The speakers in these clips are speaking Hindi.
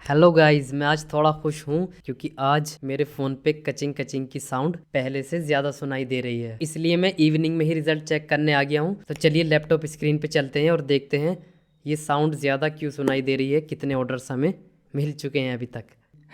हेलो गाइस, मैं आज थोड़ा खुश हूँ क्योंकि आज मेरे फ़ोन पे कचिंग कचिंग की साउंड पहले से ज़्यादा सुनाई दे रही है। इसलिए मैं इवनिंग में ही रिज़ल्ट चेक करने आ गया हूँ। तो चलिए लैपटॉप स्क्रीन पे चलते हैं और देखते हैं ये साउंड ज़्यादा क्यों सुनाई दे रही है, कितने ऑर्डर्स हमें मिल चुके हैं अभी तक।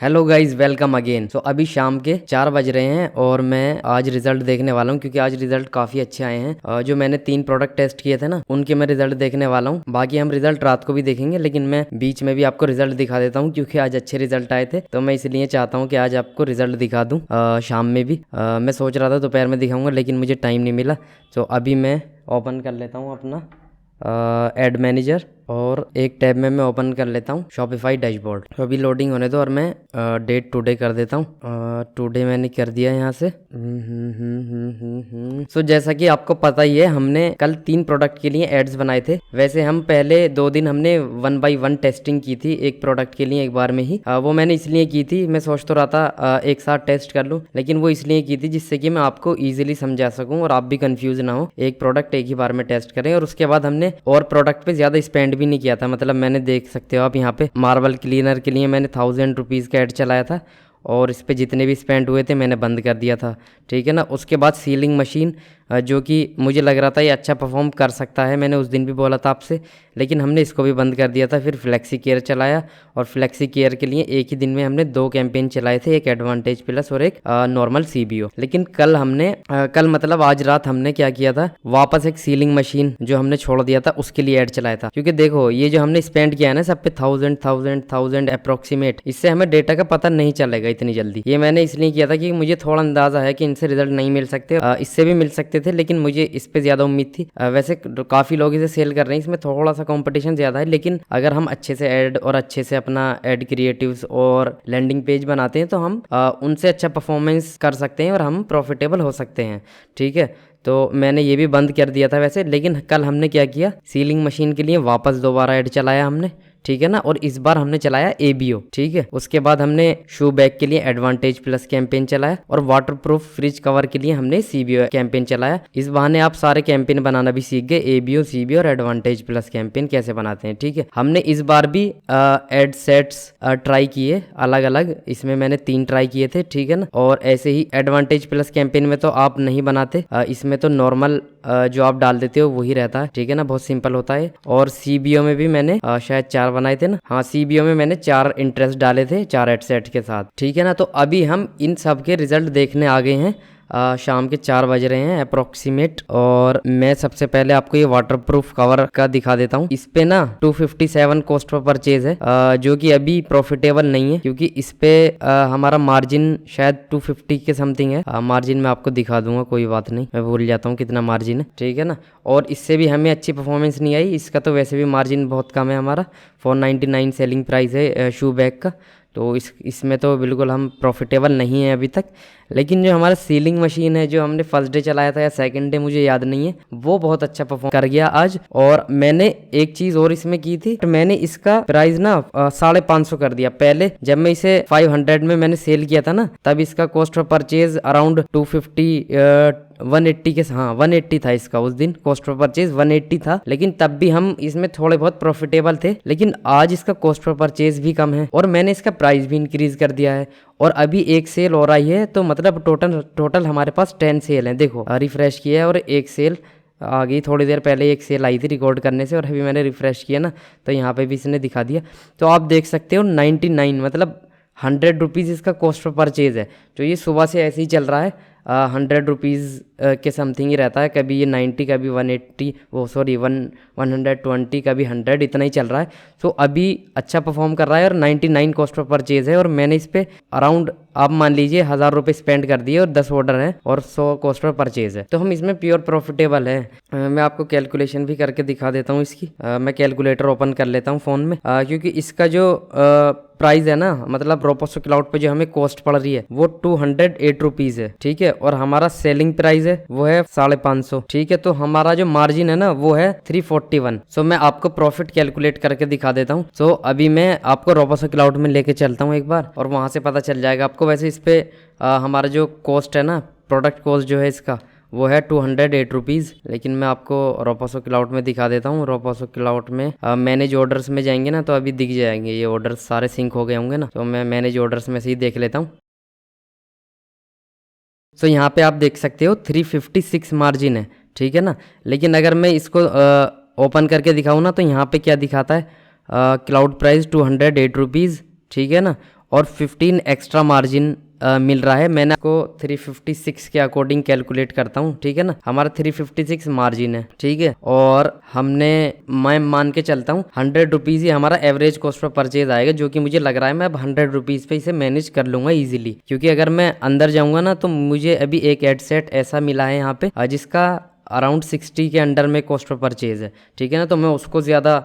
Hello guys, welcome again. तो अभी शाम के 4 बज रहे हैं और मैं आज रिजल्ट देखने वाला हूँ क्योंकि आज रिजल्ट काफ़ी अच्छे आए हैं। जो मैंने 3 प्रोडक्ट टेस्ट किए थे ना, उनके मैं रिजल्ट देखने वाला हूँ। बाकी हम रिजल्ट रात को भी देखेंगे, लेकिन मैं बीच में भी आपको रिजल्ट दिखा देता हूँ क्योंकि आज अच्छे रिजल्ट आए थे। तो मैं इसलिए चाहता हूँ कि आज आपको रिजल्ट दिखा दूँ शाम में भी। मैं सोच रहा था दोपहर में दिखाऊंगा, लेकिन मुझे टाइम नहीं मिला। तो अभी मैं ओपन कर लेता हूँ अपना एड मैनेजर और एक टैब में मैं ओपन कर लेता हूँ शॉपिफाई डैशबोर्ड। तो अभी लोडिंग होने दो और मैं डेट टुडे कर देता हूँ। टुडे मैंने कर दिया यहाँ से। सो जैसा कि आपको पता ही है, हमने कल 3 प्रोडक्ट के लिए एड्स बनाए थे। वैसे हम पहले 2 दिन हमने 1 बाई 1 टेस्टिंग की थी एक प्रोडक्ट के लिए एक बार में ही। वो मैंने इसलिए की थी, मैं सोच तो रहा था एक साथ टेस्ट कर लूँ, लेकिन वो इसलिए की थी जिससे कि मैं आपको ईजिली समझा सकूँ और आप भी कंफ्यूज ना हो। एक प्रोडक्ट एक ही बार में टेस्ट करें और उसके बाद हमने और प्रोडक्ट पे ज़्यादा स्पेंड भी नहीं किया था। मतलब मैंने देख सकते हो आप यहाँ पे मार्बल क्लीनर के लिए मैंने 1000 रुपीज़ का ऐड चलाया था और इस पे जितने भी स्पेंड हुए थे मैंने बंद कर दिया था, ठीक है ना। उसके बाद सीलिंग मशीन, जो कि मुझे लग रहा था ये अच्छा परफॉर्म कर सकता है, मैंने उस दिन भी बोला था आपसे, लेकिन हमने इसको भी बंद कर दिया था। फिर फ्लेक्सी केयर चलाया और फ्लेक्सी केयर के लिए एक ही दिन में हमने 2 कैंपेन चलाए थे, एक एडवांटेज प्लस और एक नॉर्मल सीबीओ। लेकिन कल हमने कल मतलब आज रात हमने क्या किया था, वापस एक सीलिंग मशीन जो हमने छोड़ दिया था उसके लिए ऐड चलाया था। क्योंकि देखो ये जो हमने स्पेंड किया है ना सब पे 1000 अप्रोक्सीमेट, इससे हमें डेटा का पता नहीं चलेगा इतनी जल्दी। ये मैंने इसलिए किया था कि मुझे थोड़ा अंदाजा है कि इनसे रिजल्ट नहीं मिल सकते, इससे भी मिल सकते थे, लेकिन मुझे इस पे ज्यादा उम्मीद थी। वैसे काफी लोग इसे सेल कर रहे हैं, इसमें थोड़ा सा कंपटीशन ज्यादा है, लेकिन अगर हम अच्छे से ऐड और अच्छे से अपना ऐड क्रिएटिव्स और लैंडिंग पेज बनाते हैं तो हम उनसे अच्छा परफॉर्मेंस कर सकते हैं और हम प्रॉफिटेबल हो सकते हैं, ठीक है। तो मैंने ये भी बंद कर दिया था वैसे, लेकिन कल हमने क्या किया, सीलिंग मशीन के लिए वापस दोबारा ऐड चलाया हमने, ठीक है ना। और इस बार हमने चलाया एबीओ, ठीक है। उसके बाद हमने शू बैग के लिए एडवांटेज प्लस कैंपेन चलाया और वाटरप्रूफ फ्रिज कवर के लिए हमने सीबीओ कैंपेन चलाया। इस बहाने आप सारे कैंपेन बनाना भी सीख गए, एबीओ, सीबीओ और एडवांटेज प्लस कैंपेन कैसे बनाते हैं, ठीक है। हमने इस बार भी एड सेट्स ट्राई किए अलग अलग, इसमें मैंने 3 ट्राई किए थे, ठीक है ना। और ऐसे ही एडवांटेज प्लस कैंपेन में तो आप नहीं बनाते, इसमें तो नॉर्मल जो आप डाल देते हो वही रहता है, ठीक है ना, बहुत सिंपल होता है। और सीबीओ में भी मैंने शायद 4 बनाए थे ना, हाँ सीबीओ में मैंने 4 इंटरेस्ट डाले थे 4 एड सेट के साथ, ठीक है ना। तो अभी हम इन सब के रिजल्ट देखने आ गए हैं। शाम के 4 बज रहे हैं अप्रोक्सीमेट, और मैं सबसे पहले आपको ये वाटरप्रूफ कवर का दिखा देता हूँ। इस पे ना 257 कॉस्ट पर परचेज है, जो कि अभी प्रॉफिटेबल नहीं है क्योंकि इस पे हमारा मार्जिन शायद 250 के समथिंग है। मार्जिन मैं आपको दिखा दूंगा, कोई बात नहीं, मैं भूल जाता हूँ कितना मार्जिन है, ठीक है ना। और इससे भी हमें अच्छी परफॉर्मेंस नहीं आई, इसका तो वैसे भी मार्जिन बहुत कम है हमारा, 499 सेलिंग प्राइस है शू बैग का। तो इसमें तो बिल्कुल हम प्रॉफिटेबल नहीं है अभी तक। लेकिन जो हमारा सीलिंग मशीन है, जो हमने फर्स्ट डे चलाया था या सेकंड डे मुझे याद नहीं है, वो बहुत अच्छा परफॉर्म कर गया आज। और मैंने एक चीज़ और इसमें की थी, तो मैंने इसका प्राइस ना 550 कर दिया। पहले जब मैं इसे 500 में मैंने सेल किया था ना, तब इसका कॉस्ट ऑफ परचेज अराउंड 250 180 के, हाँ 180 था इसका उस दिन कॉस्ट ऑफ परचेज 180 था, लेकिन तब भी हम इसमें थोड़े बहुत प्रॉफिटेबल थे। लेकिन आज इसका कॉस्ट ऑफ परचेज भी कम है और मैंने इसका प्राइस भी इंक्रीज कर दिया है। और अभी एक सेल हो रही है, तो मतलब टोटल हमारे पास 10 सेल हैं। देखो रिफ्रेश किया है और एक सेल आ गई, थोड़ी देर पहले एक सेल आई थी रिकॉर्ड करने से, और अभी मैंने रिफ्रेश किया ना तो यहाँ पे भी इसने दिखा दिया। तो आप देख सकते हो 99 मतलब 100 रुपीज़ इसका कॉस्ट ऑफ परचेज है। जो ये सुबह से ऐसे ही चल रहा है, 100 रुपीज़ के समथिंग ही रहता है, कभी ये 90, कभी 180, वो सॉरी 120, कभी 100, इतना ही चल रहा है। तो अभी अच्छा परफॉर्म कर रहा है और 99 कॉस्ट ऑफ परचेज है, और मैंने इस पर अराउंड आप मान लीजिए 1000 रुपये स्पेंड कर दिए और 10 ऑर्डर हैं और 100 कॉस्ट ऑफ परचेज है, तो हम इसमें प्योर प्रॉफिटेबल है। मैं आपको कैलकुलेशन भी करके दिखा देता हूँ इसकी। मैं कैलकुलेटर ओपन कर लेता हूँ फ़ोन में, क्योंकि इसका जो प्राइस है ना, मतलब रोपोसो क्लाउड पे जो हमें कॉस्ट पड़ रही है वो 208 रुपीज़ है, ठीक है। और हमारा सेलिंग प्राइस है वो है 550, ठीक है। तो हमारा जो मार्जिन है ना वो है 341। सो मैं आपको प्रॉफिट कैलकुलेट करके दिखा देता हूँ। सो अभी मैं आपको रोपोसो क्लाउड में लेके चलता हूँ एक बार, और वहाँ से पता चल जाएगा आपको। वैसे इस पे हमारा जो कॉस्ट है ना, प्रोडक्ट कॉस्ट जो है इसका, वो है 208 रुपीज़। लेकिन मैं आपको रोपोसो क्लाउड में दिखा देता हूँ। रोपोसो क्लाउड में मैनेज ऑर्डर्स में जाएंगे ना तो अभी दिख जाएंगे ये ऑर्डर्स, सारे सिंक हो गए होंगे ना, तो मैं मैनेज ऑर्डर्स में से ही देख लेता हूँ। तो यहाँ पे आप देख सकते हो 356 मार्जिन है, ठीक है ना। लेकिन अगर मैं इसको ओपन करके दिखाऊँ ना तो यहाँ पे क्या दिखाता है, क्लाउड प्राइस 208 रुपीज़, ठीक है ना, और 15 एक्स्ट्रा मार्जिन मिल रहा है। मैंने आपको 356 के अकॉर्डिंग कैलकुलेट करता हूँ, ठीक है ना। हमारा 356 मार्जिन है, ठीक है, और मैं मान के चलता हूँ 100 रुपीज़ ही हमारा एवरेज कॉस्ट पर परचेज आएगा, जो कि मुझे लग रहा है मैं अब 100 रुपीज़ पे इसे मैनेज कर लूँगा ईजिली। क्योंकि अगर मैं अंदर जाऊँगा ना तो मुझे अभी एक एड सेट ऐसा मिला है यहाँ पे जिसका अराउंड 60 के अंडर में कॉस्ट पर परचेज है, ठीक है ना। तो मैं उसको ज़्यादा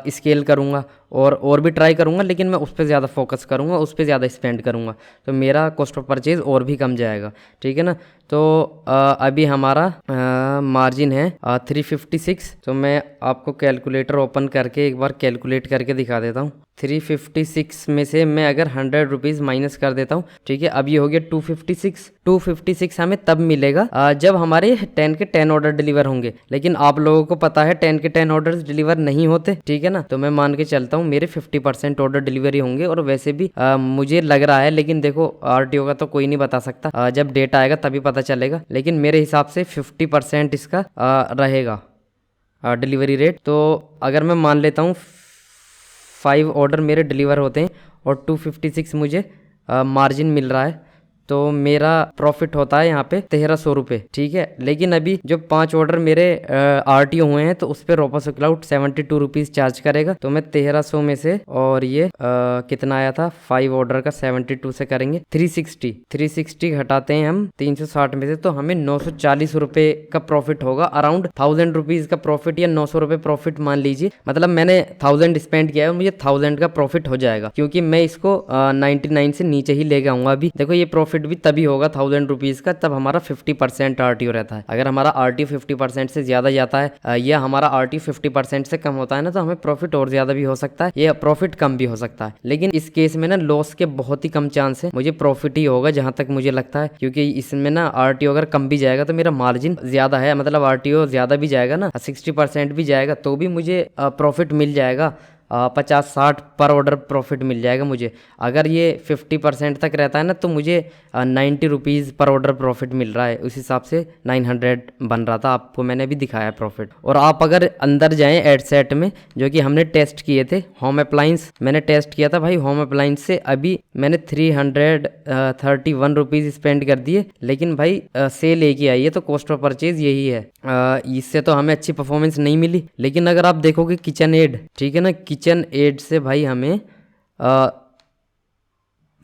स्केल करूँगा और भी ट्राई करूँगा, लेकिन मैं उस पर ज़्यादा फोकस करूँगा, उस पर ज़्यादा स्पेंड करूँगा, तो मेरा कॉस्ट ऑफ परचेज़ और भी कम जाएगा, ठीक है ना। तो अभी हमारा मार्जिन है 356। तो मैं आपको कैलकुलेटर ओपन करके एक बार कैलकुलेट करके दिखा देता हूँ। 356 में से मैं अगर 100 रुपीज़ माइनस कर देता हूँ, ठीक है, अब ये हो गया 256। 256 हमें तब मिलेगा जब हमारे 10 के 10 ऑर्डर डिलीवर होंगे। लेकिन आप लोगों को पता है 10 के 10 ऑर्डर्स डिलीवर नहीं होते, ठीक है ना। तो मैं मान के चलता हूँ मेरे 50% ऑर्डर डिलीवरी होंगे। और वैसे भी मुझे लग रहा है, लेकिन देखो आरटीओ का तो कोई नहीं बता सकता, जब डेटा आएगा तभी पता चलेगा। लेकिन मेरे हिसाब से 50% इसका रहेगा डिलीवरी रेट। तो अगर मैं मान लेता हूँ 5 ऑर्डर मेरे डिलीवर होते हैं और 256 मुझे मार्जिन मिल रहा है, तो मेरा प्रॉफिट होता है यहाँ पे 1300 रुपये, ठीक है। लेकिन अभी जो 5 ऑर्डर मेरे आरटीओ हुए हैं तो उस पर रोपोसो क्लाउड 72 रुपीज़ चार्ज करेगा। तो मैं 1300 में से, और ये कितना आया था 5 ऑर्डर का, 72 से करेंगे 360 घटाते हैं हम 360 में से, तो हमें 940 रुपये का प्रॉफिट होगा। अराउंड 1000 रुपीज़ का प्रॉफिट या 900 रुपये प्रॉफिट मान लीजिए। मतलब मैंने 1000 स्पेंड किया है, मुझे 1000 का प्रॉफिट हो जाएगा, क्योंकि मैं इसको 99 से नीचे ही ले आऊंगा। अभी देखो ये प्रॉफिट भी तभी होगा 1000 रुपीज़ का, तब हमारा 50% आरटीओ रहता है। अगर हमारा आरटीओ 50% से ज़्यादा जाता है या हमारा आरटीओ 50% से कम होता है ना, तो हमें प्रॉफिट और ज़्यादा भी हो सकता है या प्रॉफिट कम भी हो सकता है। लेकिन इस केस में ना लॉस के बहुत ही कम चांस है, मुझे प्रॉफिट ही होगा जहां तक मुझे लगता है। क्योंकि इसमें ना आरटीओ अगर कम भी जाएगा तो मेरा मार्जिन ज़्यादा है, मतलब आरटीओ ज़्यादा भी जाएगा ना, 60% भी जाएगा तो भी मुझे प्रॉफिट मिल जाएगा, 50-60 पर ऑर्डर प्रॉफिट मिल जाएगा मुझे। अगर ये 50% तक रहता है ना तो मुझे 90 रुपीज़ पर ऑर्डर प्रॉफिट मिल रहा है। उस हिसाब से 900 बन रहा था, आपको मैंने भी दिखाया प्रॉफिट। और आप अगर अंदर जाएं एड सेट में, जो कि हमने टेस्ट किए थे होम अप्लाइंस, मैंने टेस्ट किया था भाई होम अप्लाइंस से अभी मैंने 331 रुपीज़ स्पेंड कर दिए। लेकिन भाई सेल एक ही आई है, तो कॉस्ट ऑफ परचेज यही है। इससे तो हमें अच्छी परफॉर्मेंस नहीं मिली। लेकिन अगर आप देखोगे किचन एड, ठीक है ना, किचन एड से भाई हमें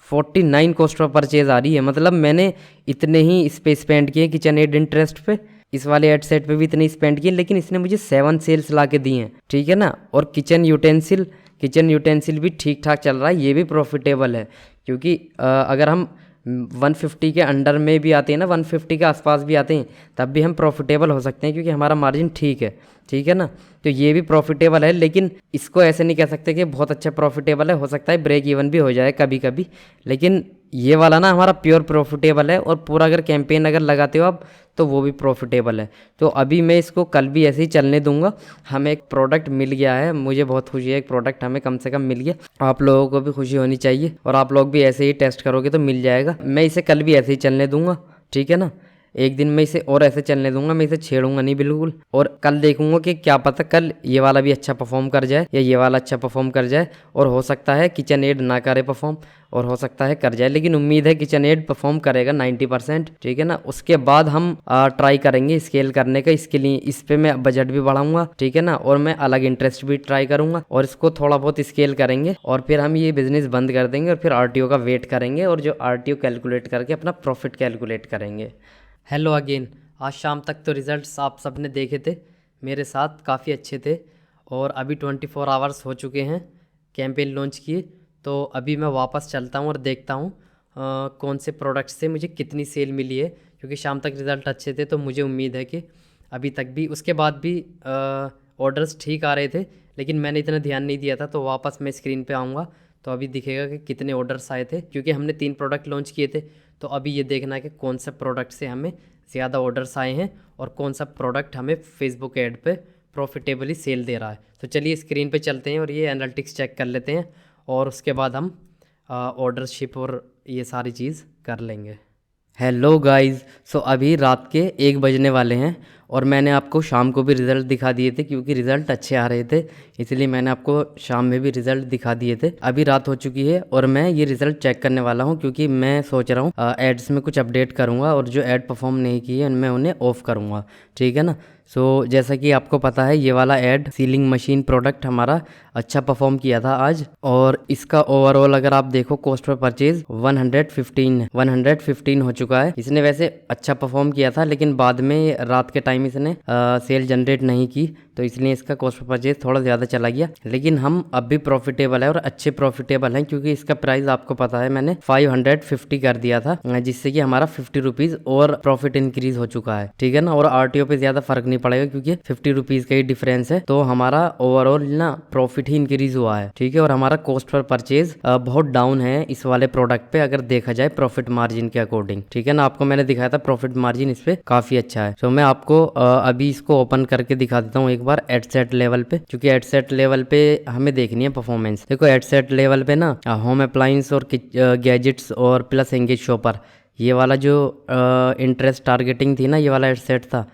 49 कॉस्ट ऑफ परचेज आ रही है। मतलब मैंने इतने ही इस पे स्पेंड किए किचन एड इंटरेस्ट पे, इस वाले एड सेट पे भी इतने स्पेंड किए, लेकिन इसने मुझे 7 सेल्स ला के दिए हैं, ठीक है ना। और किचन यूटेंसिल भी ठीक ठाक चल रहा है, ये भी प्रॉफिटेबल है। क्योंकि अगर हम 150 के अंडर में भी आते हैं ना, 150 के आसपास भी आते हैं, तब भी हम प्रॉफिटेबल हो सकते हैं, क्योंकि हमारा मार्जिन ठीक है, ठीक है ना। तो ये भी प्रॉफिटेबल है, लेकिन इसको ऐसे नहीं कह सकते कि बहुत अच्छा प्रॉफिटेबल है, हो सकता है ब्रेक इवन भी हो जाए कभी कभी। लेकिन ये वाला ना हमारा प्योर प्रॉफिटेबल है, और पूरा अगर कैंपेन अगर लगाते हो आप तो वो भी प्रॉफिटेबल है। तो अभी मैं इसको कल भी ऐसे ही चलने दूंगा। हमें एक प्रोडक्ट मिल गया है, मुझे बहुत खुशी है, एक प्रोडक्ट हमें कम से कम मिल गया। आप लोगों को भी खुशी होनी चाहिए, और आप लोग भी ऐसे ही टेस्ट करोगे तो मिल जाएगा। मैं इसे कल भी ऐसे ही चलने दूंगा, ठीक है ना। एक दिन मैं इसे और ऐसे चलने दूंगा, मैं इसे छेड़ूंगा नहीं बिल्कुल। और कल देखूंगा कि क्या पता कल ये वाला भी अच्छा परफॉर्म कर जाए या ये वाला अच्छा परफॉर्म कर जाए। और हो सकता है किचन एड ना करे परफॉर्म, और हो सकता है कर जाए, लेकिन उम्मीद है किचन एड परफॉर्म करेगा 90%, ठीक है ना। उसके बाद हम ट्राई करेंगे स्केल करने का। इसके लिए इस पे मैं बजट भी बढ़ाऊंगा, ठीक है ना, और मैं अलग इंटरेस्ट भी ट्राई करूंगा, और इसको थोड़ा बहुत स्केल करेंगे, और फिर हम ये बिजनेस बंद कर देंगे, और फिर आरटीओ का वेट करेंगे, और जो आरटीओ कैलकुलेट करके अपना प्रॉफिट कैलकुलेट करेंगे। Hello again. आज शाम तक तो रिज़ल्ट्स आप सब ने देखे थे, मेरे साथ काफ़ी अच्छे थे। और अभी 24 आवर्स हो चुके हैं कैंपेन लॉन्च किए। तो अभी मैं वापस चलता हूँ और देखता हूँ कौन से प्रोडक्ट से मुझे कितनी सेल मिली है, क्योंकि शाम तक रिज़ल्ट अच्छे थे। तो मुझे उम्मीद है कि अभी तक भी, उसके बाद भी ऑर्डर्स ठीक आ रहे थे, लेकिन मैंने इतना ध्यान नहीं दिया था। तो वापस मैं स्क्रीन पे आऊँगा तो अभी दिखेगा कि कितने ऑर्डर्स आए थे, क्योंकि हमने 3 प्रोडक्ट लॉन्च किए थे। तो अभी ये देखना है कि कौन से प्रोडक्ट से हमें ज़्यादा ऑर्डर्स आए हैं और कौन सा प्रोडक्ट हमें फेसबुक ऐड पे प्रॉफिटेबली सेल दे रहा है। तो चलिए स्क्रीन पे चलते हैं और ये एनालिटिक्स चेक कर लेते हैं और उसके बाद हम ऑर्डर शिप और ये सारी चीज़ कर लेंगे। हेलो गाइस, सो अभी रात के 1 बजने वाले हैं और मैंने आपको शाम को भी रिज़ल्ट दिखा दिए थे क्योंकि रिज़ल्ट अच्छे आ रहे थे, इसलिए मैंने आपको शाम में भी रिज़ल्ट दिखा दिए थे। अभी रात हो चुकी है और मैं ये रिज़ल्ट चेक करने वाला हूँ क्योंकि मैं सोच रहा हूँ एड्स में कुछ अपडेट करूँगा और जो ऐड परफॉर्म नहीं किए मैं उन्हें ऑफ़ करूँगा, ठीक है ना। सो जैसा कि आपको पता है ये वाला ऐड सीलिंग मशीन प्रोडक्ट हमारा अच्छा परफॉर्म किया था आज, और इसका ओवरऑल अगर आप देखो कॉस्ट पर परचेज 115 हो चुका है। इसने वैसे अच्छा परफॉर्म किया था लेकिन बाद में रात के टाइम इसने सेल जनरेट नहीं की, तो इसलिए इसका कॉस्ट पर परचेज थोड़ा ज़्यादा चला गया। लेकिन हम अब भी प्रॉफिटेबल है और अच्छे प्रॉफिटेबल हैं क्योंकि इसका प्राइस आपको पता है मैंने 550 कर दिया था, जिससे कि हमारा 50 रुपीज़ और प्रॉफिट इंक्रीज हो चुका है, ठीक है ना। और आरटीओ पे ज़्यादा फर्क नहीं पड़ेगा क्योंकि 50 रुपीज़ का ही डिफरेंस है, तो हमारा ओवरऑल ना प्रॉफिट ही इंक्रीज हुआ है, ठीक है। और हमारा कॉस्ट पर परचेज बहुत डाउन है इस वाले प्रोडक्ट पे अगर देखा जाए प्रॉफिट मार्जिन के अकॉर्डिंग, ठीक है ना। आपको मैंने दिखाया था प्रॉफिट मार्जिन इस पे काफी अच्छा है। तो मैं आपको अभी इसको ओपन करके दिखा देता हूँ एक बार एडसेट लेवल पे, क्योंकि एडसेट लेवल पे हमें देखनी है परफॉर्मेंस। देखो एडसेट लेवल पे ना होम अप्लायंस और गैजेट्स और प्लस एंगेज शॉपर, ये वाला जो इंटरेस्ट टारगेटिंग थी ना, ये वाला एडसेट था,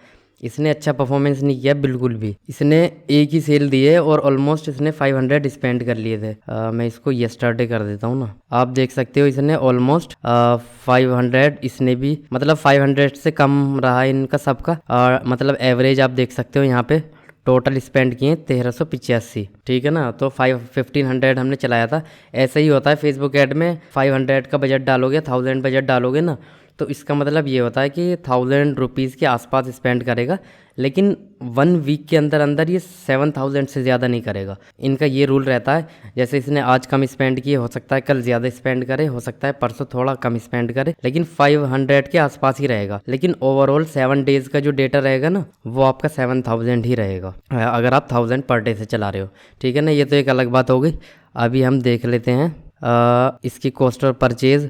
इसने अच्छा परफॉर्मेंस नहीं किया बिल्कुल भी। इसने एक ही सेल दी है और ऑलमोस्ट इसने 500 स्पेंड कर लिए थे। मैं इसको यस्टरडे कर देता हूँ ना, आप देख सकते हो इसने ऑलमोस्ट 500, इसने भी मतलब 500 से कम रहा इनका सबका, मतलब एवरेज आप देख सकते हो यहाँ पे टोटल स्पेंड किए 1385, ठीक है ना। तो 1500 हमने चलाया था। ऐसा ही होता है फेसबुक ऐड में, 500 का बजट डालोगे, 1000 बजट डालोगे ना, तो इसका मतलब ये होता है कि 1000 रुपीज़ के आसपास स्पेंड करेगा, लेकिन 1 वीक के अंदर अंदर ये 7000 से ज़्यादा नहीं करेगा। इनका ये रूल रहता है, जैसे इसने आज कम स्पेंड किए, हो सकता है कल ज़्यादा स्पेंड करे, हो सकता है परसों थोड़ा कम स्पेंड करे, लेकिन 500 के आसपास ही रहेगा। लेकिन ओवरऑल 7 डेज़ का जो डेटा रहेगा ना, वो आपका 7000 ही रहेगा अगर आप 1000 पर डे से चला रहे हो, ठीक है ना। ये तो एक अलग बात हो गई। अभी हम देख लेते हैं इसकी कॉस्ट और परचेज़,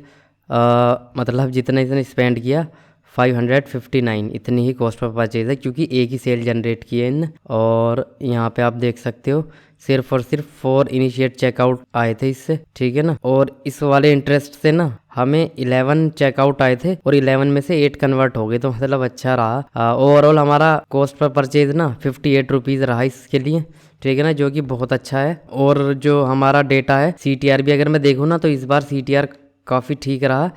मतलब जितना इसने स्पेंड किया 559, इतनी ही कॉस्ट पर परचेज है क्योंकि एक ही सेल जनरेट किए इन। और यहाँ पे आप देख सकते हो सिर्फ और सिर्फ 4 इनिशिएट चेकआउट आए थे इससे, ठीक है ना। और इस वाले इंटरेस्ट से ना हमें 11 चेकआउट आए थे और 11 में से 8 कन्वर्ट हो गए, तो मतलब अच्छा रहा। ओवरऑल हमारा कॉस्ट पर परचेज ना 58 रुपीज़ रहा इसके लिए, ठीक है ना, जो कि बहुत अच्छा है। और जो हमारा डेटा है CTR भी अगर मैं देखूँ ना, तो इस बार CTR काफ़ी ठीक रहा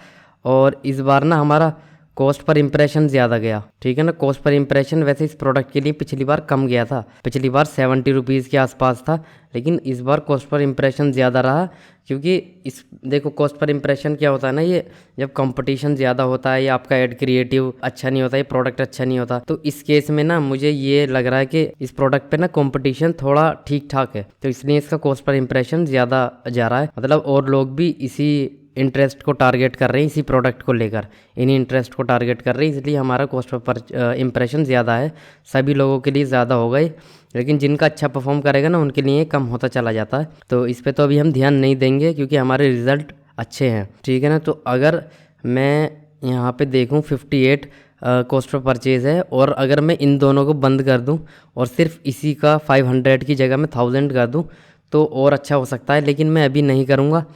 और इस बार ना हमारा कॉस्ट पर इम्प्रेशन ज़्यादा गया, ठीक है ना। कॉस्ट पर इम्प्रेशन वैसे इस प्रोडक्ट के लिए पिछली बार कम गया था, पिछली बार 70 रुपीज़ के आसपास था, लेकिन इस बार कॉस्ट पर इम्प्रेशन ज़्यादा रहा क्योंकि इस देखो कॉस्ट पर इम्प्रेशन क्या होता है ना, ये जब कंपटीशन ज़्यादा होता है या आपका एड क्रिएटिव अच्छा नहीं होता, ये प्रोडक्ट अच्छा नहीं होता, तो इस केस में ना मुझे ये लग रहा है कि इस प्रोडक्ट पे ना कंपटीशन थोड़ा ठीक ठाक है, तो इसलिए इसका कॉस्ट पर इम्प्रेशन ज़्यादा जा रहा है। मतलब और लोग भी इसी इंटरेस्ट को टारगेट कर रहे हैं, इसी प्रोडक्ट को लेकर इन्हीं इंटरेस्ट को टारगेट कर रहे हैं, इसलिए हमारा कॉस्ट पर इम्प्रेशन ज़्यादा है। सभी लोगों के लिए ज़्यादा होगा ही, लेकिन जिनका अच्छा परफॉर्म करेगा ना उनके लिए कम होता चला जाता है। तो इस पे तो अभी हम ध्यान नहीं देंगे क्योंकि हमारे रिज़ल्ट अच्छे हैं, ठीक है ना। तो अगर मैं यहाँ पे देखूँ 58 कॉस्ट पर परचेज़ है, और अगर मैं इन दोनों को बंद कर दूँ और सिर्फ इसी का 500 की जगह मैं 1000 कर दूँ तो और अच्छा हो सकता है, लेकिन मैं अभी नहीं करूँगा।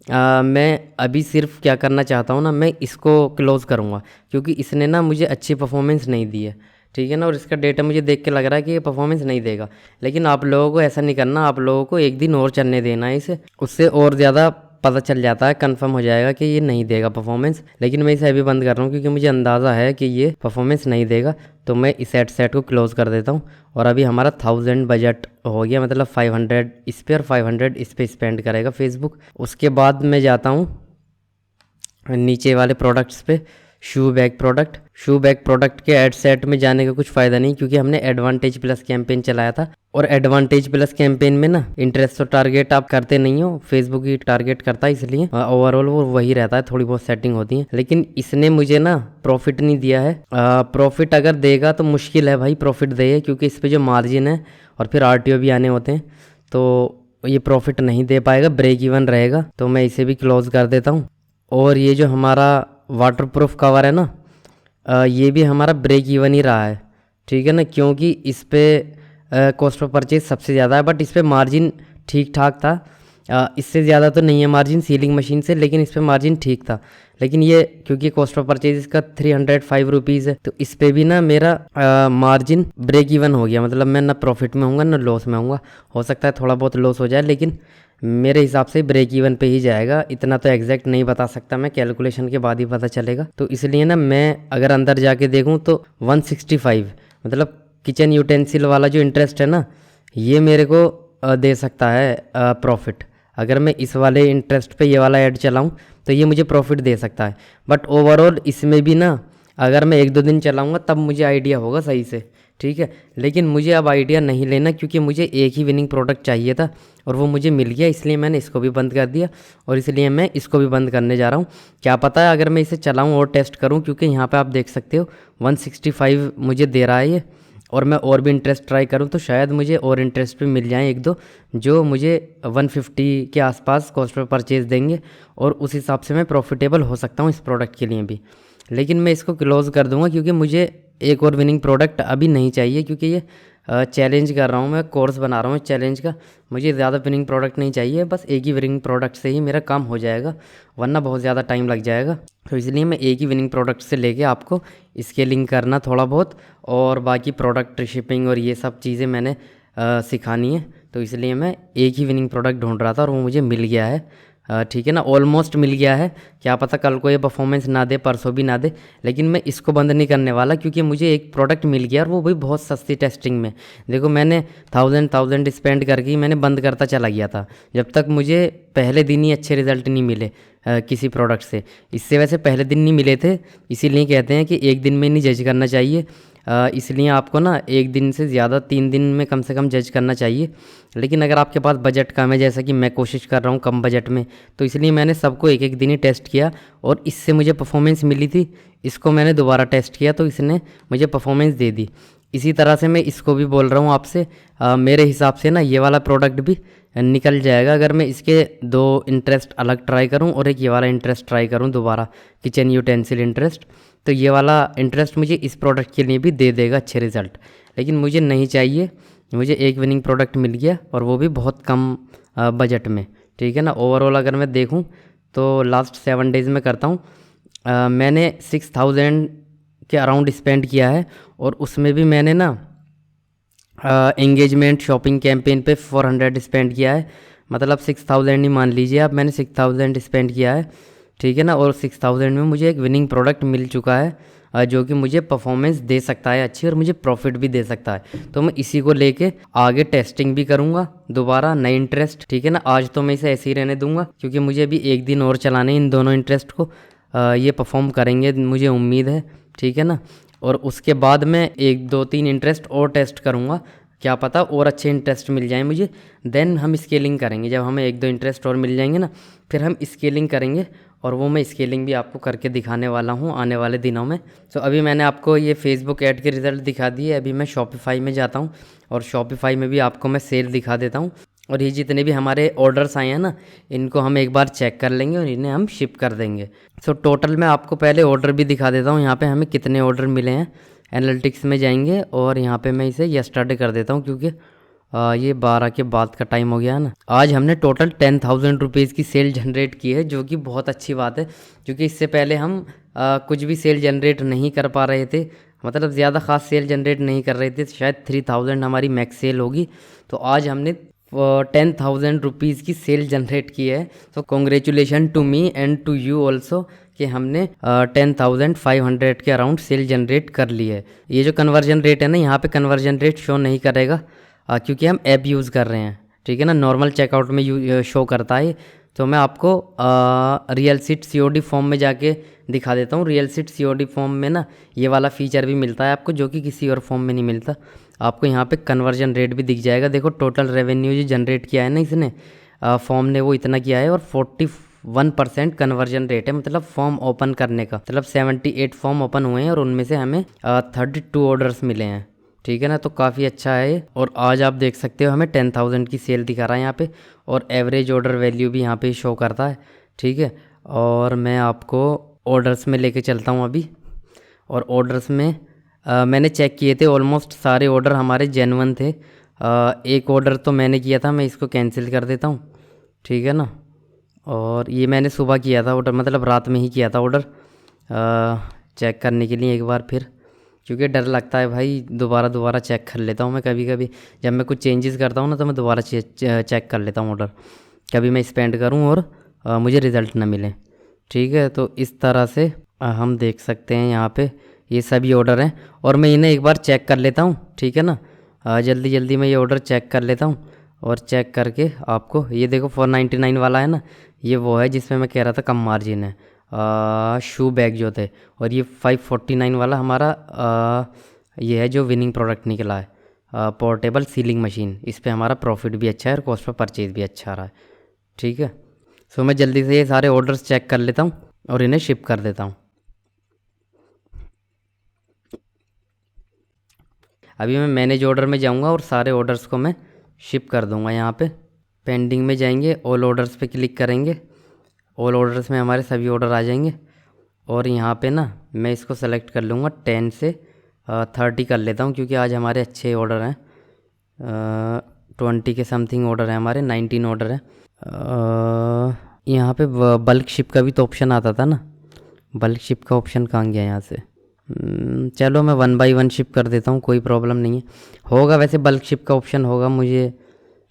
मैं अभी सिर्फ क्या करना चाहता हूँ ना, मैं इसको क्लोज़ करूँगा क्योंकि इसने ना मुझे अच्छी परफॉर्मेंस नहीं दी है, ठीक है ना। और इसका डेटा मुझे देख के लग रहा है कि ये परफॉर्मेंस नहीं देगा, लेकिन आप लोगों को ऐसा नहीं करना, आप लोगों को एक दिन और चलने देना है इसे, उससे और ज़्यादा पता चल जाता है, कंफर्म हो जाएगा कि ये नहीं देगा परफॉर्मेंस। लेकिन मैं इसे अभी बंद कर रहा हूँ क्योंकि मुझे अंदाज़ा है कि ये परफॉर्मेंस नहीं देगा, तो मैं इस सेट को क्लोज़ कर देता हूँ। और अभी हमारा 1000 बजट हो गया, मतलब 500 इस पे और 500 इस पे स्पेंड करेगा फेसबुक। उसके बाद मैं जाता हूँ नीचे वाले प्रोडक्ट्स पे, शू बैग प्रोडक्ट के एड सेट में जाने का कुछ फ़ायदा नहीं क्योंकि हमने एडवांटेज प्लस कैंपेन चलाया था, और एडवांटेज प्लस कैंपेन में ना इंटरेस्ट तो टारगेट आप करते नहीं हो, फेसबुक ही टारगेट करता है, इसलिए ओवरऑल वो वही रहता है, थोड़ी बहुत सेटिंग होती है। लेकिन इसने मुझे ना प्रॉफिट नहीं दिया है। प्रॉफिट अगर देगा तो मुश्किल है भाई प्रॉफिट दे, क्योंकि इस पर जो मार्जिन है और फिर RTO भी आने होते हैं, तो ये प्रॉफिट नहीं दे पाएगा, ब्रेक इवन रहेगा। तो मैं इसे भी क्लोज कर देता हूँ। और ये जो हमारा वाटरप्रूफ कवर है ना, ये भी हमारा ब्रेक इवन ही रहा है, ठीक है ना, क्योंकि इस पे कॉस्ट ऑफ परचेज सबसे ज़्यादा है, बट इस पे मार्जिन ठीक ठाक था। इससे ज़्यादा तो नहीं है मार्जिन सीलिंग मशीन से, लेकिन इस पे मार्जिन ठीक था। लेकिन ये क्योंकि कॉस्ट ऑफ परचेज इसका 305 रुपीज़ है, तो इस पे भी ना मेरा मार्जिन ब्रेक इवन हो गया, मतलब मैं ना प्रॉफिट में हूँगा ना लॉस में हूँगा। हो सकता है थोड़ा बहुत लॉस हो जाए, लेकिन मेरे हिसाब से ब्रेक इवन पे ही जाएगा। इतना तो एग्जैक्ट नहीं बता सकता मैं, कैलकुलेशन के बाद ही पता चलेगा। तो इसलिए ना मैं अगर अंदर जाके देखूँ तो 165, मतलब किचन यूटेंसिल वाला जो इंटरेस्ट है ना, ये मेरे को दे सकता है प्रॉफिट। अगर मैं इस वाले इंटरेस्ट पे ये वाला ऐड चलाऊँ तो ये मुझे प्रॉफिट दे सकता है। बट ओवरऑल इसमें भी ना अगर मैं 1-2 दिन चलाऊँगा तब मुझे आइडिया होगा सही से, ठीक है। लेकिन मुझे अब आइडिया नहीं लेना, क्योंकि मुझे एक ही विनिंग प्रोडक्ट चाहिए था और वो मुझे मिल गया, इसलिए मैंने इसको भी बंद कर दिया और इसलिए मैं इसको भी बंद करने जा रहा हूँ। क्या पता है अगर मैं इसे चलाऊँ और टेस्ट करूँ, क्योंकि यहाँ पे आप देख सकते हो 165 मुझे दे रहा है ये, और मैं और भी इंटरेस्ट ट्राई करूँ तो शायद मुझे और इंटरेस्ट भी मिल जाएँ 1-2 जो मुझे 150 के आसपास कॉस्ट पर परचेज देंगे, और उस हिसाब से मैं प्रॉफिटेबल हो सकता हूँ इस प्रोडक्ट के लिए भी। लेकिन मैं इसको क्लोज़ कर दूंगा, क्योंकि मुझे एक और विनिंग प्रोडक्ट अभी नहीं चाहिए, क्योंकि ये चैलेंज कर रहा हूँ मैं, कोर्स बना रहा हूँ चैलेंज का। मुझे ज़्यादा विनिंग प्रोडक्ट नहीं चाहिए, बस एक ही विनिंग प्रोडक्ट से ही मेरा काम हो जाएगा, वरना बहुत ज़्यादा टाइम लग जाएगा। तो इसलिए मैं एक ही विनिंग प्रोडक्ट से लेके आपको स्केलिंग करना थोड़ा बहुत, और बाकी प्रोडक्ट शिपिंग और ये सब चीज़ें मैंने सिखानी है। तो इसलिए मैं एक ही विनिंग प्रोडक्ट ढूंढ रहा था और वो मुझे मिल गया है, ठीक है ना, ऑलमोस्ट मिल गया है। क्या पता कल को ये परफॉर्मेंस ना दे, परसों भी ना दे, लेकिन मैं इसको बंद नहीं करने वाला, क्योंकि मुझे एक प्रोडक्ट मिल गया और वो भी बहुत सस्ती टेस्टिंग में। देखो मैंने 1000 स्पेंड करके ही मैंने बंद करता चला गया था, जब तक मुझे पहले दिन ही अच्छे रिजल्ट नहीं मिले किसी प्रोडक्ट से। इससे वैसे पहले दिन नहीं मिले थे, इसीलिए कहते हैं कि एक दिन में नहीं जज करना चाहिए। इसलिए आपको ना एक दिन से ज़्यादा 3 दिन में कम से कम जज करना चाहिए। लेकिन अगर आपके पास बजट कम है, जैसा कि मैं कोशिश कर रहा हूँ कम बजट में, तो इसलिए मैंने सबको एक एक दिन ही टेस्ट किया और इससे मुझे परफॉर्मेंस मिली थी। इसको मैंने दोबारा टेस्ट किया तो इसने मुझे परफॉर्मेंस दे दी। इसी तरह से मैं इसको भी बोल रहा हूँ आपसे, मेरे हिसाब से ना ये वाला प्रोडक्ट भी निकल जाएगा अगर मैं इसके 2 इंटरेस्ट अलग ट्राई करूँ और एक ये वाला इंटरेस्ट ट्राई करूँ दोबारा, किचन यूटेंसिल इंटरेस्ट। तो ये वाला इंटरेस्ट मुझे इस प्रोडक्ट के लिए भी दे देगा अच्छे रिज़ल्ट। लेकिन मुझे नहीं चाहिए, मुझे एक विनिंग प्रोडक्ट मिल गया और वो भी बहुत कम बजट में, ठीक है ना। ओवरऑल अगर मैं देखूं तो लास्ट 7 डेज़ में करता हूं, मैंने 6000 के अराउंड स्पेंड किया है, और उसमें भी मैंने ना एंगेजमेंट शॉपिंग कैंपेन पे 400 स्पेंड किया है। मतलब 6000 ही मान लीजिए आप, मैंने 6000 स्पेंड किया है, ठीक है ना। और 6000 में मुझे एक विनिंग प्रोडक्ट मिल चुका है, जो कि मुझे परफॉर्मेंस दे सकता है अच्छी, और मुझे प्रॉफिट भी दे सकता है। तो मैं इसी को लेके आगे टेस्टिंग भी करूँगा दोबारा नई इंटरेस्ट, ठीक है ना। आज तो मैं इसे ऐसे ही रहने दूंगा, क्योंकि मुझे अभी एक दिन और चलाने इन दोनों इंटरेस्ट को। ये परफॉर्म करेंगे मुझे उम्मीद है, ठीक है ना। और उसके बाद मैं 1-2-3 इंटरेस्ट और टेस्ट करूँगा, क्या पता और अच्छे इंटरेस्ट मिल जाए मुझे। देन हम स्केलिंग करेंगे, जब हमें 1-2 इंटरेस्ट और मिल जाएंगे ना, फिर हम स्केलिंग करेंगे, और वो मैं स्केलिंग भी आपको करके दिखाने वाला हूँ आने वाले दिनों में। तो अभी मैंने आपको ये फेसबुक ऐड के रिज़ल्ट दिखा दिए। अभी मैं शॉपिफाई में जाता हूँ, और शॉपिफाई में भी आपको मैं सेल दिखा देता हूँ, और ये जितने भी हमारे ऑर्डर्स आए हैं ना, इनको हम एक बार चेक कर लेंगे और इन्हें हम शिप कर देंगे। सो टोटल मैं आपको पहले ऑर्डर भी दिखा देता हूँ, यहाँ पे हमें कितने ऑर्डर मिले हैं। एनालिटिक्स में जाएंगे और यहाँ पे मैं इसे यस्टरडे कर देता हूँ, क्योंकि ये 12 के बाद का टाइम हो गया है ना। आज हमने टोटल 10,000 रुपीज़ की सेल जनरेट की है, जो कि बहुत अच्छी बात है, क्योंकि इससे पहले हम कुछ भी सेल जनरेट नहीं कर पा रहे थे, मतलब ज़्यादा ख़ास सेल जनरेट नहीं कर रहे थे। शायद 3000 हमारी मैक्स सेल होगी, तो आज हमने 10,000 रुपीज़ की सेल जनरेट की है। तो congratulation to me and to you also कि हमने 10,500 के अराउंड सेल जनरेट कर ली है। ये जो कन्वर्जन रेट है ना, यहाँ पे कन्वर्जन रेट शो नहीं करेगा, क्योंकि हम ऐप यूज़ कर रहे हैं, ठीक है ना। नॉर्मल चेकआउट में शो करता है। तो मैं आपको रियल सीट COD फॉर्म में जाके दिखा देता हूँ। रियल सीट COD फॉर्म में ना ये वाला फीचर भी मिलता है आपको, जो कि किसी और फॉर्म में नहीं मिलता। आपको यहाँ पे कन्वर्जन रेट भी दिख जाएगा। देखो टोटल रेवेन्यू जो जनरेट किया है ना इसने, फॉर्म ने, वो इतना किया है, और 41% कन्वर्जन रेट है, मतलब फॉर्म ओपन करने का। मतलब 78 फॉर्म ओपन हुए हैं और उनमें से हमें 32 ऑर्डर्स मिले हैं, ठीक है ना। तो काफ़ी अच्छा है ये। और आज आप देख सकते हो हमें 10,000 की सेल दिखा रहा है यहाँ पे, और एवरेज ऑर्डर वैल्यू भी यहाँ पे शो करता है, ठीक है। और मैं आपको ऑर्डर्स में लेके चलता हूँ अभी, और ऑर्डर्स में मैंने चेक किए थे, ऑलमोस्ट सारे ऑर्डर हमारे जेन्युइन थे। एक ऑर्डर तो मैंने किया था, मैं इसको कैंसिल कर देता हूँ, ठीक है ना। और ये मैंने सुबह किया था ऑर्डर, मतलब रात में ही किया था ऑर्डर, चेक करने के लिए एक बार फिर, क्योंकि डर लगता है भाई, दोबारा दोबारा चेक कर लेता हूँ मैं कभी कभी। जब मैं कुछ चेंजेस करता हूँ ना तो मैं दोबारा चेक कर लेता हूँ ऑर्डर, कभी मैं स्पेंड करूँ और मुझे रिज़ल्ट ना मिले, ठीक है। तो इस तरह से हम देख सकते हैं यहाँ पे ये सभी ऑर्डर हैं, और मैं इन्हें एक बार चेक कर लेता हूँ, ठीक है ना। जल्दी जल्दी मैं ये ऑर्डर चेक कर लेता हूँ, और चेक करके आपको ये देखो 499 वाला है ना, ये वो है जिसमें मैं कह रहा था कम मार्जिन है, शू बैग जो थे। और ये 549 वाला हमारा ये है जो विनिंग प्रोडक्ट निकला है, पोर्टेबल सीलिंग मशीन। इस पे हमारा प्रॉफिट भी अच्छा है और कॉस्ट पर परचेज भी अच्छा आ रहा है, ठीक है। सो मैं जल्दी से ये सारे ऑर्डर्स चेक कर लेता हूँ और इन्हें शिप कर देता हूँ। अभी मैं मैनेज ऑर्डर में जाऊँगा और सारे ऑर्डर्स को मैं शिप कर दूँगा। यहाँ पे पेंडिंग में जाएंगे, ऑल ऑर्डर्स पे क्लिक करेंगे, ऑल ऑर्डर्स में हमारे सभी ऑर्डर आ जाएंगे। और यहाँ पे ना मैं इसको सेलेक्ट कर लूँगा, 10 से 30 कर लेता हूँ, क्योंकि आज हमारे अच्छे ऑर्डर हैं। 20 के समथिंग ऑर्डर हैं हमारे, 19 ऑर्डर हैं। यहाँ पे बल्क शिप का भी तो ऑप्शन आता था ना, बल्क शिप का ऑप्शन कहाँ गया यहाँ से। चलो मैं 1 बाई 1 शिप कर देता हूँ, कोई प्रॉब्लम नहीं है। होगा वैसे बल्क शिप का ऑप्शन होगा, मुझे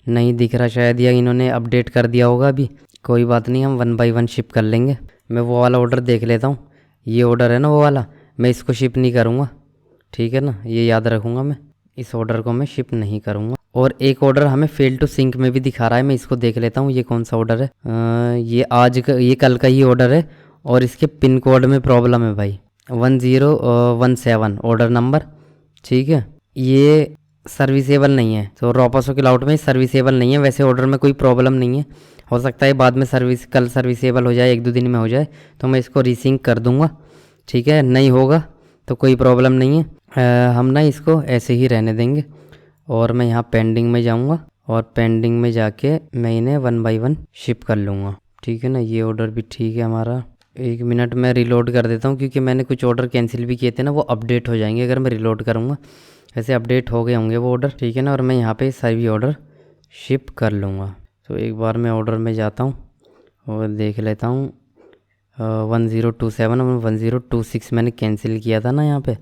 नहीं दिख रहा शायद, या इन्होंने अपडेट कर दिया होगा अभी, कोई बात नहीं, हम 1 बाई 1 शिप कर लेंगे। मैं वो वाला ऑर्डर देख लेता हूँ, ये ऑर्डर है ना वो वाला, मैं इसको शिप नहीं करूँगा, ठीक है ना, ये याद रखूँगा मैं, इस ऑर्डर को मैं शिप नहीं करूँगा। और एक ऑर्डर हमें फेल टू सिंक में भी दिखा रहा है, मैं इसको देख लेता हूँ, ये कौन सा ऑर्डर है। ये आज का, ये कल का ही ऑर्डर है, और इसके पिन कोड में प्रॉब्लम है भाई, 1017 ऑर्डर नंबर, ठीक है। ये सर्विसेबल नहीं है, तो रोपासो क्लाउड में सर्विसेबल नहीं है। वैसे ऑर्डर में कोई प्रॉब्लम नहीं है, हो सकता है बाद में कल सर्विसेबल हो जाए, 1-2 दिन में हो जाए, तो मैं इसको रीसिंक कर दूंगा, ठीक है। नहीं होगा तो कोई प्रॉब्लम नहीं है, हम ना इसको ऐसे ही रहने देंगे। और मैं यहाँ पेंडिंग में जाऊँगा, और पेंडिंग में जाके मैं इन्हें 1 बाई 1 शिप कर लूँगा, ठीक है ना। ये ऑर्डर भी ठीक है हमारा। 1 मिनट में रिलोड कर देता हूँ, क्योंकि मैंने कुछ ऑर्डर कैंसिल भी किए थे ना, वो अपडेट हो जाएंगे अगर मैं रिलोड करूँगा। ऐसे अपडेट हो गए होंगे वो ऑर्डर, ठीक है ना। और मैं यहाँ पे सभी ऑर्डर शिप कर लूँगा। तो एक बार मैं ऑर्डर में जाता हूँ और देख लेता हूँ, 1027 और 1026 मैंने कैंसिल किया था ना यहाँ पे,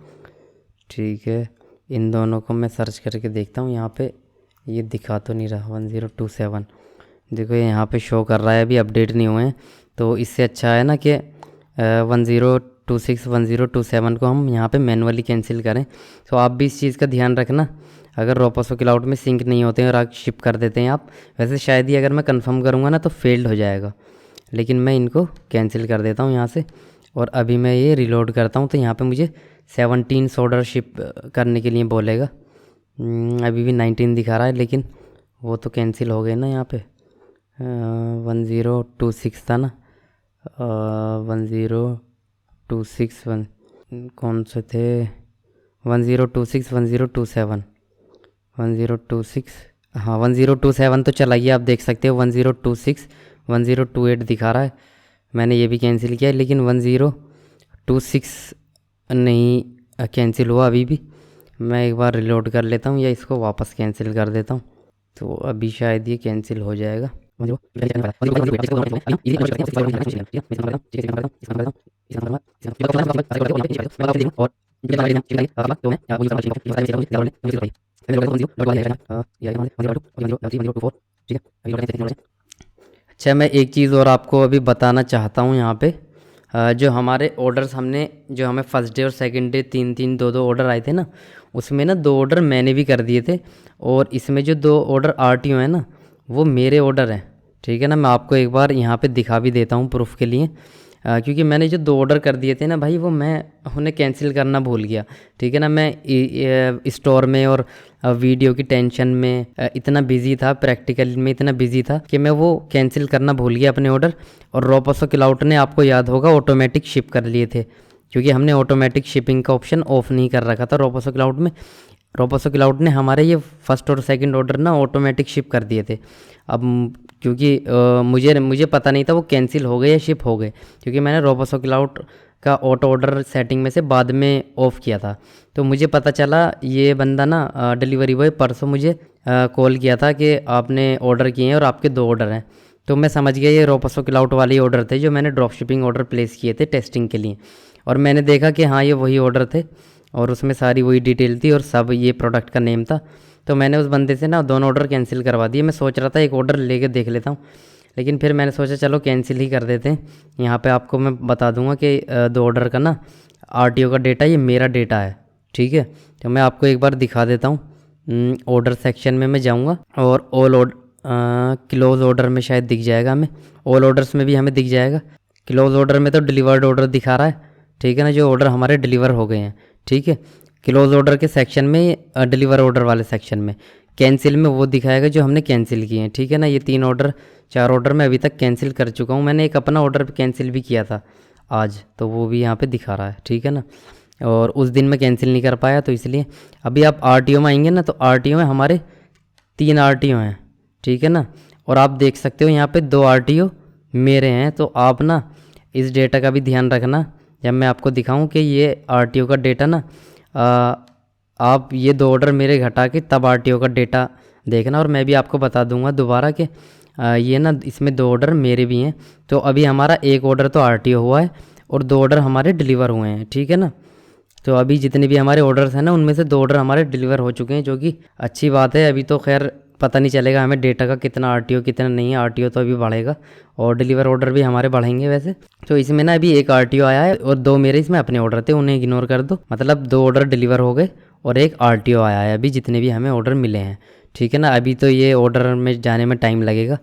ठीक है। इन दोनों को मैं सर्च करके देखता हूँ, यहाँ पे ये दिखा तो नहीं रहा 1027, देखो ये यहाँ पे शो कर रहा है, अभी अपडेट नहीं हुए हैं। तो इससे अच्छा है ना कि 1026 1027 को हम यहाँ पे मैनुअली कैंसिल करें। तो आप भी इस चीज़ का ध्यान रखना, अगर रोपासो क्लाउड में सिंक नहीं होते हैं और आप शिप कर देते हैं आप, वैसे शायद ही अगर मैं कंफर्म करूँगा ना तो फेल्ड हो जाएगा, लेकिन मैं इनको कैंसिल कर देता हूँ यहाँ से। और अभी मैं ये रिलोड करता हूँ, तो यहाँ पे मुझे 17 ऑर्डर शिप करने के लिए बोलेगा। अभी भी 19 दिखा रहा है, लेकिन वो तो कैंसिल हो गए ना यहाँ पे। 1026 था ना, 10261 कौन से थे, 1026 1027 1026, हाँ 1027 तो चलाइए, आप देख सकते हो 1026 1028 दिखा रहा है। मैंने ये भी कैंसिल किया है, लेकिन 1026 नहीं कैंसिल हुआ अभी भी। मैं एक बार रिलोड कर लेता हूँ, या इसको वापस कैंसिल कर देता हूँ, तो अभी शायद ये कैंसिल हो जाएगा। अच्छा, मैं एक चीज़ और आपको अभी बताना चाहता हूँ यहाँ पे, जो हमारे ऑर्डर्स हमने, जो हमें फर्स्ट डे और सेकंड डे 3-3 2-2 ऑर्डर आए थे ना, उसमें ना 2 ऑर्डर मैंने भी कर दिए थे, और इसमें जो 2 ऑर्डर आरटीओ है ना, वो मेरे ऑर्डर हैं, ठीक है ना। मैं आपको एक बार यहाँ पे दिखा भी देता हूँ प्रूफ के लिए, क्योंकि मैंने जो 2 ऑर्डर कर दिए थे ना भाई, वो मैं उन्हें कैंसिल करना भूल गया, ठीक है ना। मैं स्टोर में और वीडियो की टेंशन में इतना बिजी था, प्रैक्टिकल में इतना बिजी था कि मैं वो कैंसिल करना भूल गया अपने ऑर्डर। और रोपासो क्लाउड ने, आपको याद होगा, ऑटोमेटिक शिप कर लिए थे, क्योंकि हमने ऑटोमेटिक शिपिंग का ऑप्शन ऑफ नहीं कर रखा था रोपासो क्लाउड में। रोपासो क्लाउड ने हमारे ये फर्स्ट और सेकंड ऑर्डर ना ऑटोमेटिक शिप कर दिए थे। अब क्योंकि मुझे पता नहीं था वो कैंसिल हो गए या शिप हो गए, क्योंकि मैंने रोपासो क्लाउड का ऑटो ऑर्डर सेटिंग में से बाद में ऑफ़ किया था। तो मुझे पता चला ये बंदा ना डिलीवरी बॉय परसों मुझे कॉल किया था कि आपने ऑर्डर किए हैं और आपके 2 ऑर्डर हैं। तो मैं समझ गया ये रोपसो क्लाउड वाले ऑर्डर थे जो मैंने ड्रॉप शिपिंग ऑर्डर प्लेस किए थे टेस्टिंग के लिए। और मैंने देखा कि हाँ ये वही ऑर्डर थे और उसमें सारी वही डिटेल थी और सब ये प्रोडक्ट का नेम था। तो मैंने उस बंदे से ना दोनों ऑर्डर कैंसिल करवा दिए। मैं सोच रहा था एक ऑर्डर लेके देख लेता हूँ, लेकिन फिर मैंने सोचा चलो कैंसिल ही कर देते हैं। यहाँ पे आपको मैं बता दूंगा कि 2 ऑर्डर का ना आरटीओ का डेटा ये मेरा डेटा है, ठीक है। तो मैं आपको एक बार दिखा देता हूँ। ऑर्डर सेक्शन में मैं जाऊँगा और ऑल क्लोज ऑर्डर में शायद दिख जाएगा हमें, ऑल ऑर्डर्स में भी हमें दिख जाएगा। क्लोज ऑर्डर में तो डिलीवर्ड ऑर्डर दिखा रहा है, ठीक है ना, जो ऑर्डर हमारे डिलीवर हो गए हैं, ठीक है। क्लोज ऑर्डर के सेक्शन में डिलीवर ऑर्डर वाले सेक्शन में कैंसिल में वो दिखाएगा जो हमने कैंसिल किए हैं, ठीक है ना। ये 3 ऑर्डर 4 ऑर्डर मैं अभी तक कैंसिल कर चुका हूँ। मैंने एक अपना ऑर्डर कैंसिल भी किया था आज, तो वो भी यहाँ पे दिखा रहा है, ठीक है ना। और उस दिन मैं कैंसिल नहीं कर पाया, तो इसलिए अभी आप आरटीओ में आएंगे ना तो आरटीओ में हमारे 3 आरटीओ हैं, ठीक है ना। और आप देख सकते हो यहाँ पे 2 आरटीओ मेरे हैं। तो आप ना इस डेटा का भी ध्यान रखना जब मैं आपको दिखाऊं कि ये आरटीओ का डेटा ना आप ये 2 ऑर्डर मेरे घटा के तब आरटीओ का डेटा देखना। और मैं भी आपको बता दूंगा दोबारा कि ये ना इसमें 2 ऑर्डर मेरे भी हैं। तो अभी हमारा 1 ऑर्डर तो आरटीओ हुआ है और 2 ऑर्डर हमारे डिलीवर हुए हैं, ठीक है ना। तो अभी जितने भी हमारे ऑर्डर्स हैं ना उनमें से 2 ऑर्डर हमारे डिलीवर हो चुके हैं, जो कि अच्छी बात है। अभी तो खैर पता नहीं चलेगा हमें डेटा का कितना आरटीओ कितना नहीं है, आरटीओ तो अभी बढ़ेगा और डिलीवर ऑर्डर भी हमारे बढ़ेंगे वैसे। तो इसमें ना अभी 1 आरटीओ आया है और 2 मेरे इसमें अपने ऑर्डर थे, उन्हें इग्नोर कर दो। मतलब 2 ऑर्डर डिलीवर हो गए और 1 आरटीओ आया है अभी जितने भी हमें ऑर्डर मिले हैं, ठीक है ना। अभी तो ये ऑर्डर में जाने में टाइम लगेगा।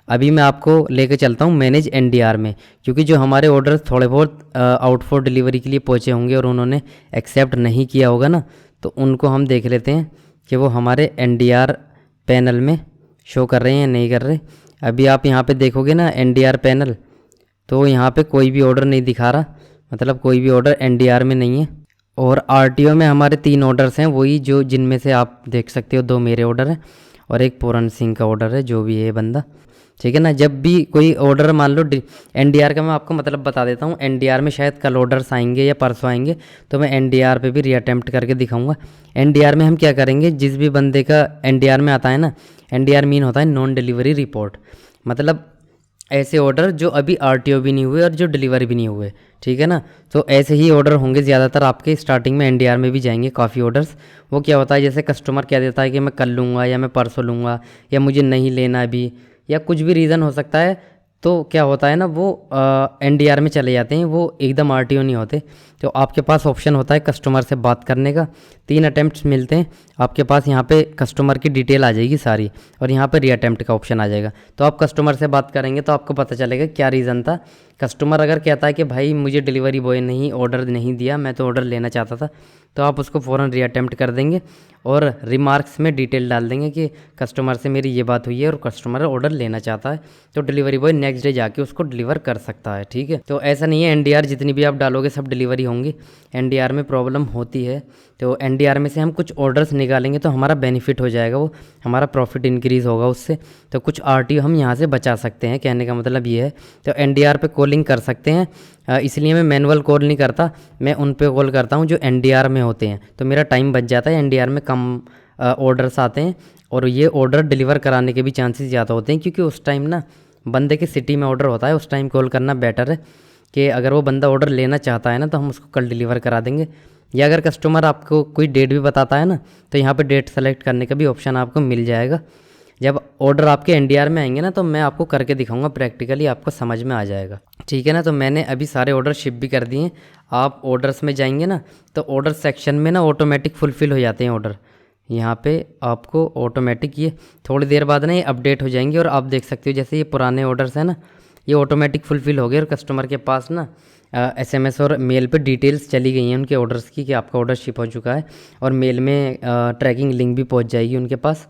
अभी मैं आपको लेके चलता हूँ मैनेज एनडीआर में, क्योंकि जो हमारे ऑर्डर थोड़े बहुत आउट फॉर डिलीवरी के लिए पहुँचे होंगे और उन्होंने एक्सेप्ट नहीं किया होगा ना, तो उनको हम देख लेते हैं कि वो हमारे एनडीआर पैनल में शो कर रहे हैं या नहीं कर रहे। अभी आप यहाँ पे देखोगे ना एनडीआर पैनल, तो यहाँ पे कोई भी ऑर्डर नहीं दिखा रहा, मतलब कोई भी ऑर्डर एनडीआर में नहीं है। और आरटीओ में हमारे 3 ऑर्डर्स हैं, वही जो जिनमें से आप देख सकते हो 2 मेरे ऑर्डर हैं और 1 पूरन सिंह का ऑर्डर है, जो भी है बंदा, ठीक है ना। जब भी कोई ऑर्डर मान लो एनडीआर का मैं आपको मतलब बता देता हूँ। एनडीआर में शायद कल ऑर्डर्स आएंगे या परसों आएंगे, तो मैं एनडीआर पे भी रीअटेम्प्ट करके दिखाऊंगा। एनडीआर में हम क्या करेंगे, जिस भी बंदे का एनडीआर में आता है ना, एनडीआर मीन होता है नॉन डिलीवरी रिपोर्ट, मतलब ऐसे ऑर्डर जो अभी आरटीओ भी नहीं हुए और जो डिलीवर भी नहीं हुए, ठीक है ना। तो ऐसे ही ऑर्डर होंगे ज़्यादातर आपके, स्टार्टिंग में एनडीआर में भी जाएंगे काफ़ी ऑर्डर्स। वो क्या होता है, जैसे कस्टमर कह देता है कि मैं कल लूँगा या मैं परसों लूँगा या मुझे नहीं लेना अभी, या कुछ भी रीज़न हो सकता है, तो क्या होता है ना वो एनडीआर में चले जाते हैं, वो एकदम आरटीओ नहीं होते। तो आपके पास ऑप्शन होता है कस्टमर से बात करने का, 3 अटैम्प्ट्स मिलते हैं आपके पास। यहाँ पे कस्टमर की डिटेल आ जाएगी सारी और यहाँ पे रीअटेम्प्ट का ऑप्शन आ जाएगा। तो आप कस्टमर से बात करेंगे तो आपको पता चलेगा क्या रीज़न था। कस्टमर अगर कहता है कि भाई मुझे डिलीवरी बॉय नहीं ऑर्डर नहीं दिया, मैं तो ऑर्डर लेना चाहता था, तो आप उसको फ़ौरन रीअटेम्प्ट कर देंगे और रिमार्क्स में डिटेल डाल देंगे कि कस्टमर से मेरी ये बात हुई है और कस्टमर ऑर्डर लेना चाहता है, तो डिलीवरी बॉय नेक्स्ट डे जाके उसको डिलीवर कर सकता है, ठीक है। तो ऐसा नहीं है एनडीआर जितनी भी आप डालोगे सब डिलीवरी होंगी, एनडीआर में प्रॉब्लम होती है। तो एनडीआर में से हम कुछ ऑर्डर्स निकालेंगे तो हमारा बेनिफिट हो जाएगा, वो हमारा प्रॉफिट इंक्रीज़ होगा उससे। तो कुछ आरटीओ हम यहाँ से बचा सकते हैं, कहने का मतलब ये है। तो एनडीआर पे कॉलिंग कर सकते हैं, इसलिए मैं मैनुअल कॉल नहीं करता, मैं उन पे कॉल करता हूँ जो एनडीआर में होते हैं, तो मेरा टाइम बच जाता है। एनडीआर में कम ऑर्डर्स आते हैं और ये ऑर्डर डिलीवर कराने के भी चांसेस ज़्यादा होते हैं, क्योंकि उस टाइम ना बंदे के सिटी में ऑर्डर होता है, उस टाइम कॉल करना बेटर है कि अगर वो बंदा ऑर्डर लेना चाहता है ना तो हम उसको कल डिलीवर करा देंगे। या अगर कस्टमर आपको कोई डेट भी बताता है ना, तो यहाँ पे डेट सेलेक्ट करने का भी ऑप्शन आपको मिल जाएगा। जब ऑर्डर आपके एनडीआर में आएंगे ना तो मैं आपको करके दिखाऊंगा, प्रैक्टिकली आपको समझ में आ जाएगा, ठीक है ना। तो मैंने अभी सारे ऑर्डर शिप भी कर दिए हैं। आप ऑर्डर्स में जाएंगे ना तो ऑर्डर सेक्शन में ना ऑटोमेटिक फुलफ़िल हो जाते हैं ऑर्डर। यहाँ पे आपको ऑटोमेटिक ये थोड़ी देर बाद ना ये अपडेट हो जाएंगे और आप देख सकते हो जैसे ये पुराने ऑर्डर्स हैं ना ये ऑटोमेटिक फुलफ़िल हो गए और कस्टमर के पास ना एसएमएस और मेल पे डिटेल्स चली गई हैं उनके ऑर्डर्स की कि आपका ऑर्डर शिप हो चुका है, और मेल में ट्रैकिंग लिंक भी पहुंच जाएगी उनके पास।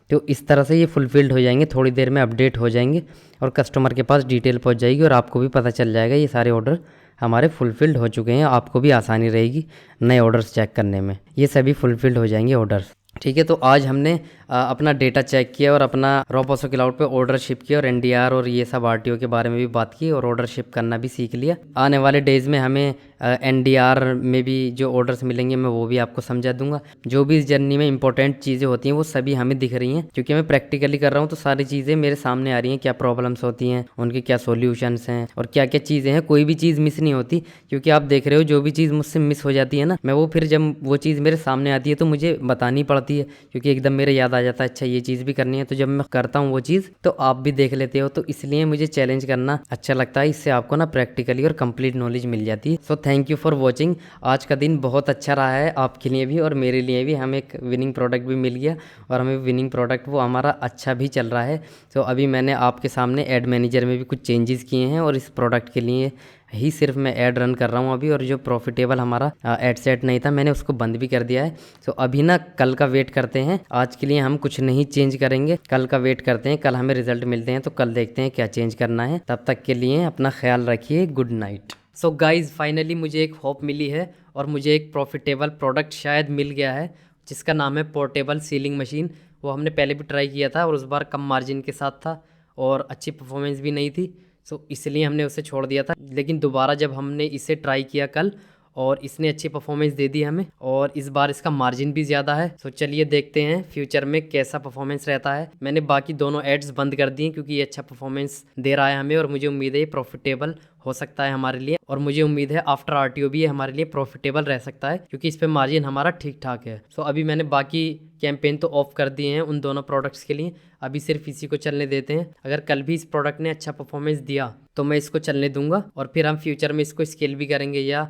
तो इस तरह से ये फुलफ़िल्ड हो जाएंगे, थोड़ी देर में अपडेट हो जाएंगे और कस्टमर के पास डिटेल पहुंच जाएगी और आपको भी पता चल जाएगा ये सारे ऑर्डर हमारे फुलफ़िल्ड हो चुके हैं। आपको भी आसानी रहेगी नए ऑर्डर्स चेक करने में, ये सभी फुलफ़िल्ड हो जाएंगे ऑर्डर्स, ठीक है। तो आज हमने अपना डेटा चेक किया और अपना रोपोसो क्लाउड पे ऑर्डर शिप किया और एनडीआर और ये सब आरटीओ के बारे में भी बात की और ऑर्डर शिप करना भी सीख लिया। आने वाले डेज़ में हमें एनडीआर में भी जो ऑर्डर्स मिलेंगे मैं वो भी आपको समझा दूंगा। जो भी इस जर्नी में इंपॉर्टेंट चीज़ें होती हैं वो सभी हमें दिख रही हैं, क्योंकि मैं प्रैक्टिकली कर रहा हूँ तो सारी चीज़ें मेरे सामने आ रही हैं, क्या प्रॉब्लम्स होती हैं, उनके क्या सॉल्यूशंस हैं और क्या क्या चीज़ें हैं। कोई भी चीज़ मिस नहीं होती, क्योंकि आप देख रहे हो जो भी चीज़ मुझसे मिस हो जाती है ना, मैं वो फिर जब वो चीज़ मेरे सामने आती है तो मुझे बतानी पड़ती है, क्योंकि एकदम मेरे याद आ जाता है अच्छा ये चीज़ भी करनी है। तो जब मैं करता हूँ वो चीज़ तो आप भी देख लेते हो, तो इसलिए मुझे चैलेंज करना अच्छा लगता है। इससे आपको ना प्रैक्टिकली और कंप्लीट नॉलेज मिल जाती है। So thank you for watching. आज का दिन बहुत अच्छा रहा है आपके लिए भी और मेरे लिए भी। हमें एक विनिंग प्रोडक्ट भी मिल गया और हमें विनिंग प्रोडक्ट वो हमारा अच्छा भी चल रहा है। तो अभी मैंने आपके सामने एड मैनेजर में भी कुछ चेंजेस किए हैं और इस प्रोडक्ट के लिए ही सिर्फ मैं ऐड रन कर रहा हूँ अभी। और जो प्रॉफिटेबल हमारा ऐड सेट नहीं था मैंने उसको बंद भी कर दिया है। तो अभी ना कल का वेट करते हैं, आज के लिए हम कुछ नहीं चेंज करेंगे, कल का वेट करते हैं। कल हमें रिजल्ट मिलते हैं तो कल देखते हैं क्या चेंज करना है। तब तक के लिए अपना ख्याल रखिए। Good night. So guys finally मुझे एक होप मिली है और मुझे एक प्रॉफिटेबल प्रोडक्ट शायद मिल गया है, जिसका नाम है पोर्टेबल सीलिंग मशीन। वो हमने पहले भी ट्राई किया था और उस बार कम मार्जिन के साथ था और अच्छी परफॉर्मेंस भी नहीं थी, सो इसलिए हमने उसे छोड़ दिया था। लेकिन दोबारा जब हमने इसे ट्राई किया कल और इसने अच्छी परफॉर्मेंस दे दी हमें और इस बार इसका मार्जिन भी ज़्यादा है। सो चलिए देखते हैं फ्यूचर में कैसा परफॉर्मेंस रहता है। मैंने बाकी दोनों एड्स बंद कर दिए क्योंकि ये अच्छा परफॉर्मेंस दे रहा है हमें और मुझे उम्मीद है ये प्रॉफिटेबल हो सकता है हमारे लिए। और मुझे उम्मीद है आफ्टर आरटीओ भी ये हमारे लिए प्रॉफिटेबल रह सकता है क्योंकि इस पे मार्जिन हमारा ठीक ठाक है। सो अभी मैंने बाकी कैंपेन तो ऑफ कर दिए हैं उन दोनों प्रोडक्ट्स के लिए, अभी सिर्फ इसी को चलने देते हैं। अगर कल भी इस प्रोडक्ट ने अच्छा परफॉर्मेंस दिया तो मैं इसको चलने दूंगा और फिर हम फ्यूचर में इसको स्केल भी करेंगे या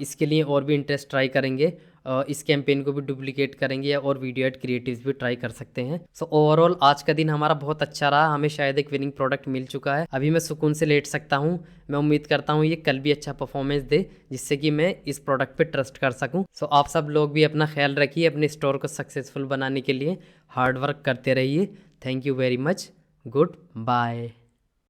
इसके लिए और भी इंटरेस्ट ट्राई करेंगे। इस कैंपेन को भी डुप्लीकेट करेंगे या और वीडियो एड क्रिएटिव्स भी ट्राई कर सकते हैं। सो ओवरऑल आज का दिन हमारा बहुत अच्छा रहा, हमें शायद एक विनिंग प्रोडक्ट मिल चुका है। अभी मैं सुकून से लेट सकता हूँ। मैं उम्मीद करता हूँ ये कल भी अच्छा परफॉर्मेंस दे जिससे कि मैं इस प्रोडक्ट पे ट्रस्ट कर सकूँ। सो आप सब लोग भी अपना ख्याल रखिए, अपने स्टोर को सक्सेसफुल बनाने के लिए हार्ड वर्क करते रहिए। Thank you very much. Good bye.